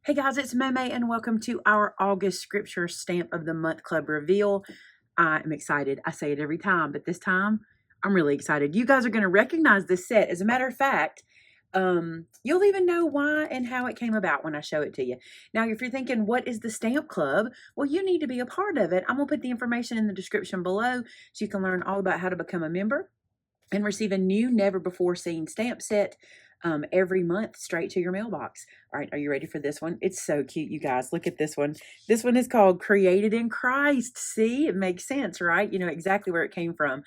Hey guys, it's Maymay and welcome to our August Scripture Stamp of the Month Club reveal. I am excited. I say it every time, but this time I'm really excited. You guys are going to recognize this set. As a matter of fact, you'll even know why and how it came about when I show it to you. Now, if you're thinking, what is the Stamp Club? Well, you need to be a part of it. I'm going to put the information in the description below so you can learn all about how to become a member and receive a new, never before seen stamp set every month straight to your mailbox. All right, are you ready for this one? It's so cute, you guys. Look at this one. This one is called Created in Christ. See, it makes sense, right? You know exactly where it came from.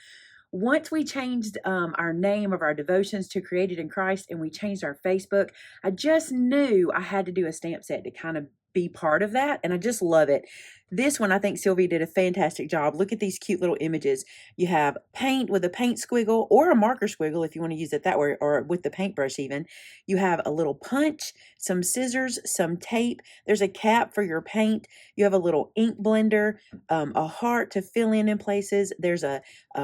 Once we changed our name of our devotions to Created in Christ and we changed our Facebook, I just knew I had to do a stamp set to kind of be part of that, and I just love it. This one, I think Sylvia did a fantastic job. Look at these cute little images. You have paint with a paint squiggle or a marker squiggle if you want to use it that way, or with the paintbrush even. You have a little punch, some scissors, some tape. There's a cap for your paint. You have a little ink blender, a heart to fill in places. There's a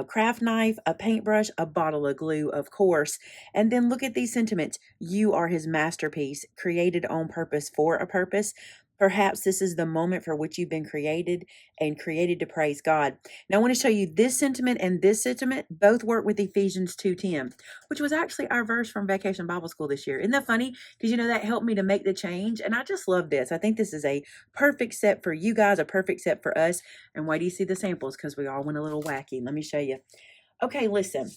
craft knife, a paintbrush, a bottle of glue, of course. And then look at these sentiments. You are his masterpiece, created on purpose for a purpose. Perhaps this is the moment for which you've been created and created to praise God. Now, I want to show you this sentiment and this sentiment both work with Ephesians 2:10, which was actually our verse from Vacation Bible School this year. Isn't that funny? Because, you know, that helped me to make the change. And I just love this. I think this is a perfect set for you guys, a perfect set for us. And why do you see the samples? Because we all went a little wacky. Let me show you. Okay, listen.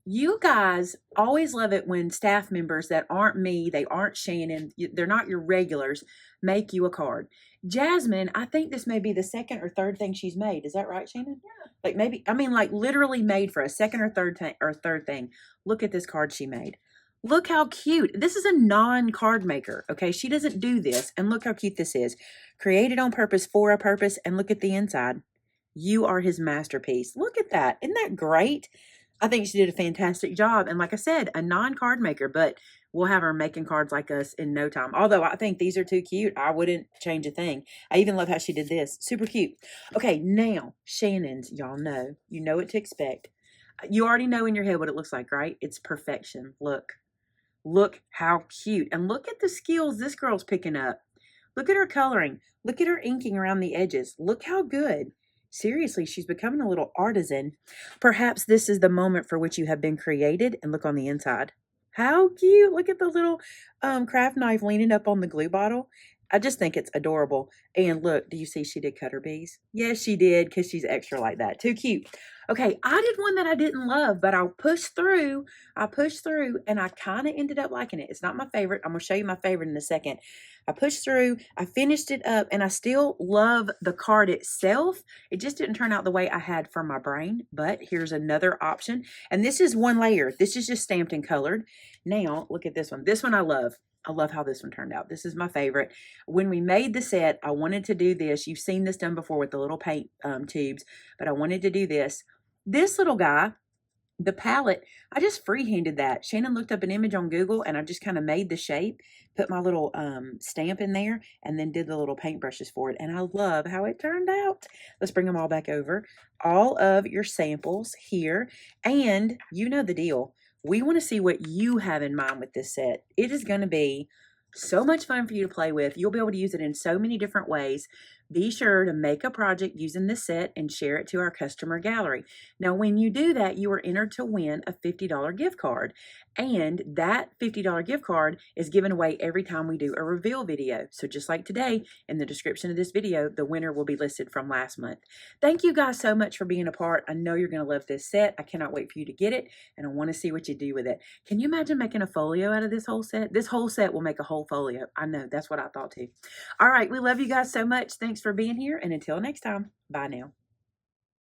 You guys always love it when staff members that aren't me, they aren't Shannon, they're not your regulars, make you a card. Jasmine, I think this may be the second or third thing she's made. Is that right, Shannon? Yeah. Like maybe, I mean, like literally made for a second or third thing. Look at this card she made. Look how cute. This is a non-card maker, okay? She doesn't do this. And look how cute this is. Created on purpose for a purpose. And look at the inside. You are his masterpiece. Look at that. Isn't that great? I think she did a fantastic job. And like I said, a non-card maker, but we'll have her making cards like us in no time. Although I think these are too cute. I wouldn't change a thing. I even love how she did this. Super cute. Okay, now, Shannon's, y'all know. You know what to expect. You already know in your head what it looks like, right? It's perfection. Look. Look how cute. And look at the skills this girl's picking up. Look at her coloring. Look at her inking around the edges. Look how good. Seriously, she's becoming a little artisan. Perhaps this is the moment for which you have been created. And look on the inside. How cute. Look at the little craft knife leaning up on the glue bottle. I just think it's adorable. And look, do you see she did cut her bees? Yes, she did, because she's extra like that. Too cute. Okay, I did one that I didn't love, but I pushed through. And I kind of ended up liking it. It's not my favorite. I'm going to show you my favorite in a second. I pushed through, I finished it up, and I still love the card itself. It just didn't turn out the way I had from my brain, but here's another option. And this is one layer. This is just stamped and colored. Now, look at this one. This one I love. I love how this one turned out. This is my favorite. When we made the set, I wanted to do this. You've seen this done before with the little paint tubes, but I wanted to do this. This little guy, the palette, I just freehanded that. Shannon looked up an image on Google, and I just kind of made the shape, put my little stamp in there, and then did the little paintbrushes for it. And I love how it turned out. Let's bring them all back over. All of your samples here. And you know the deal. We want to see what you have in mind with this set. It is going to be so much fun for you to play with. You'll be able to use it in so many different ways. Be sure to make a project using this set and share it to our customer gallery. Now, when you do that, you are entered to win a $50 gift card. And that $50 gift card is given away every time we do a reveal video. So just like today, in the description of this video, the winner will be listed from last month. Thank you guys so much for being a part. I know you're going to love this set. I cannot wait for you to get it, and I want to see what you do with it. Can you imagine making a folio out of this whole set? This whole set will make a whole folio. I know, that's what I thought too. All right, we love you guys so much. Thanks for being here, and until next time, bye now.